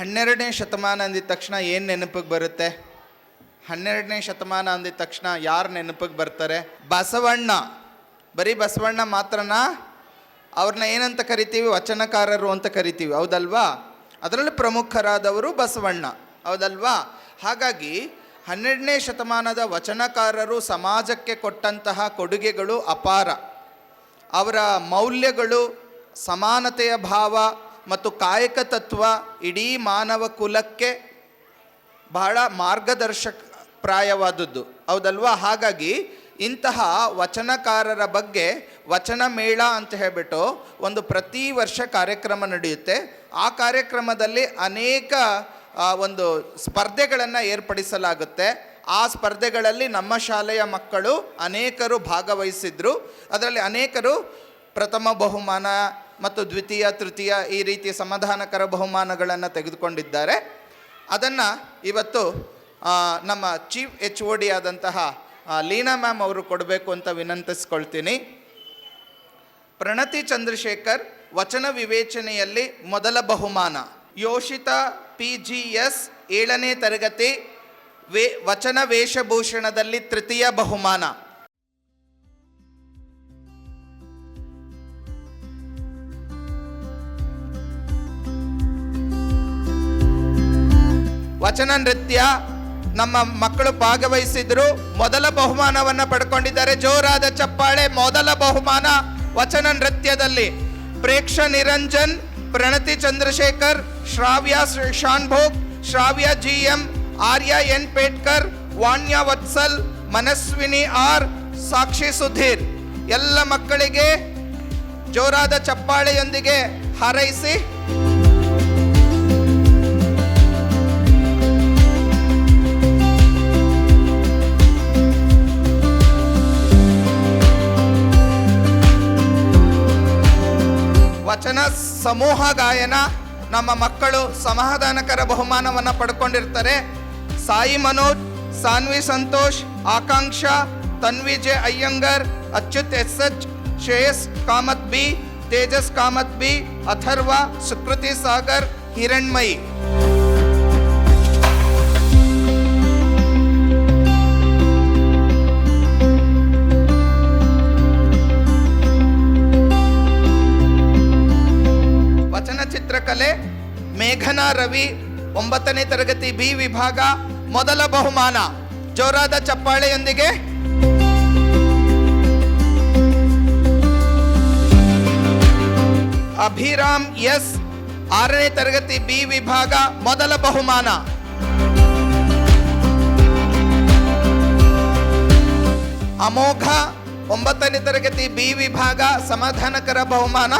ಹನ್ನೆರಡನೇ ಶತಮಾನ ಅಂದಿದ ತಕ್ಷಣ ಏನು ನೆನಪಿಗೆ ಬರುತ್ತೆ? 12ನೇ ಶತಮಾನ ಅಂದಿದ ತಕ್ಷಣ ಯಾರು ನೆನಪಿಗೆ ಬರ್ತಾರೆ? ಬಸವಣ್ಣ. ಬರೀ ಬಸವಣ್ಣ ಮಾತ್ರನಾ? ಅವ್ರನ್ನ ಏನಂತ ಕರಿತೀವಿ? ವಚನಕಾರರು ಅಂತ ಕರಿತೀವಿ, ಹೌದಲ್ವಾ? ಅದರಲ್ಲಿ ಪ್ರಮುಖರಾದವರು ಬಸವಣ್ಣ, ಹೌದಲ್ವಾ? ಹಾಗಾಗಿ 12ನೇ ಶತಮಾನದ ವಚನಕಾರರು ಸಮಾಜಕ್ಕೆ ಕೊಟ್ಟಂತಹ ಕೊಡುಗೆಗಳು ಅಪಾರ. ಅವರ ಮೌಲ್ಯಗಳು, ಸಮಾನತೆಯ ಭಾವ ಮತ್ತು ಕಾಯಕ ತತ್ವ ಇಡೀ ಮಾನವ ಕುಲಕ್ಕೆ ಬಹಳ ಮಾರ್ಗದರ್ಶಕಪ್ರಾಯವಾದದ್ದು, ಹೌದಲ್ವಾ? ಹಾಗಾಗಿ ಇಂತಹ ವಚನಕಾರರ ಬಗ್ಗೆ ವಚನ ಮೇಳ ಅಂತ ಹೇಳಿಬಿಟ್ಟು ಒಂದು ಪ್ರತಿ ವರ್ಷ ಕಾರ್ಯಕ್ರಮ ನಡೆಯುತ್ತೆ. ಆ ಕಾರ್ಯಕ್ರಮದಲ್ಲಿ ಅನೇಕ ಒಂದು ಸ್ಪರ್ಧೆಗಳನ್ನು ಏರ್ಪಡಿಸಲಾಗುತ್ತೆ. ಆ ಸ್ಪರ್ಧೆಗಳಲ್ಲಿ ನಮ್ಮ ಶಾಲೆಯ ಮಕ್ಕಳು ಅನೇಕರು ಭಾಗವಹಿಸಿದ್ರು. ಅದರಲ್ಲಿ ಅನೇಕರು ಪ್ರಥಮ ಬಹುಮಾನ ಮತ್ತು ದ್ವಿತೀಯ, ತೃತೀಯ ಈ ರೀತಿಯ ಸಮಾಧಾನಕರ ಬಹುಮಾನಗಳನ್ನು ತೆಗೆದುಕೊಂಡಿದ್ದಾರೆ. ಅದನ್ನು ಇವತ್ತು ನಮ್ಮ ಚೀಫ್ HOD ಆದಂತಹ ಲೀನಾ ಮ್ಯಾಮ್ ಅವರು ಕೊಡಬೇಕು ಅಂತ ವಿನಂತಿಸ್ಕೊಳ್ತೀನಿ. ಪ್ರಣತಿ ಚಂದ್ರಶೇಖರ್ ವಚನ ವಿವೇಚನೆಯಲ್ಲಿ ಮೊದಲ ಬಹುಮಾನ. ಯೋಷಿತಾ PGS 7ನೇ ತರಗತಿ ವಚನ ವೇಷಭೂಷಣದಲ್ಲಿ ತೃತೀಯ ಬಹುಮಾನ. ವಚನ ನೃತ್ಯ ನಮ್ಮ ಮಕ್ಕಳು ಭಾಗವಹಿಸಿದ್ರು, ಮೊದಲ ಬಹುಮಾನವನ್ನು ಪಡ್ಕೊಂಡಿದ್ದಾರೆ. ಜೋರಾದ ಚಪ್ಪಾಳೆ. ಮೊದಲ ಬಹುಮಾನ ವಚನ ನೃತ್ಯದಲ್ಲಿ ಪ್ರೇಕ್ಷ ನಿರಂಜನ್, ಪ್ರಣತಿ ಚಂದ್ರಶೇಖರ್, ಶ್ರಾವ್ಯ ಶಾನ್ಭೋಗ್, ಶ್ರಾವ್ಯ GM, ಆರ್ಯ N ಪೇಟ್ಕರ್, ವಾಣ್ಯ ವತ್ಸಲ್, ಮನಸ್ವಿನಿ R, ಸಾಕ್ಷಿ ಸುಧೀರ್. ಎಲ್ಲ ಮಕ್ಕಳಿಗೆ ಜೋರಾದ ಚಪ್ಪಾಳೆಯೊಂದಿಗೆ ಹಾರೈಸಿ. ವಚನ ಸಮೂಹ ಗಾಯನ ನಮ್ಮ ಮಕ್ಕಳು ಸಮಾಧಾನಕರ ಬಹುಮಾನವನ್ನು ಪಡ್ಕೊಂಡಿರ್ತಾರೆ. ಸಾಯಿ ಮನೋಜ್, ಸಾನ್ವಿ ಸಂತೋಷ್, ಆಕಾಂಕ್ಷ, Tanvi J Iyengar, Achyuth SH, Shreyas Kamath B, Tejas Kamath B, Atharva, Sukruti Sagar, Hiranmayi. ಚಿತ್ರಕಲೆ ಮೇಘನಾ ರವಿ 9ನೇ ತರಗತಿ B ವಿಭಾಗ ಮೊದಲ ಬಹುಮಾನ. ಜೋರಾದ ಚಪ್ಪಾಳೆಯೊಂದಿಗೆ. ಅಭಿರಾಮ್ S 6ನೇ ತರಗತಿ B ವಿಭಾಗ ಮೊದಲ ಬಹುಮಾನ. ಅಮೋಘ 9ನೇ ತರಗತಿ B ವಿಭಾಗ ಸಮಾಧಾನಕರ ಬಹುಮಾನ.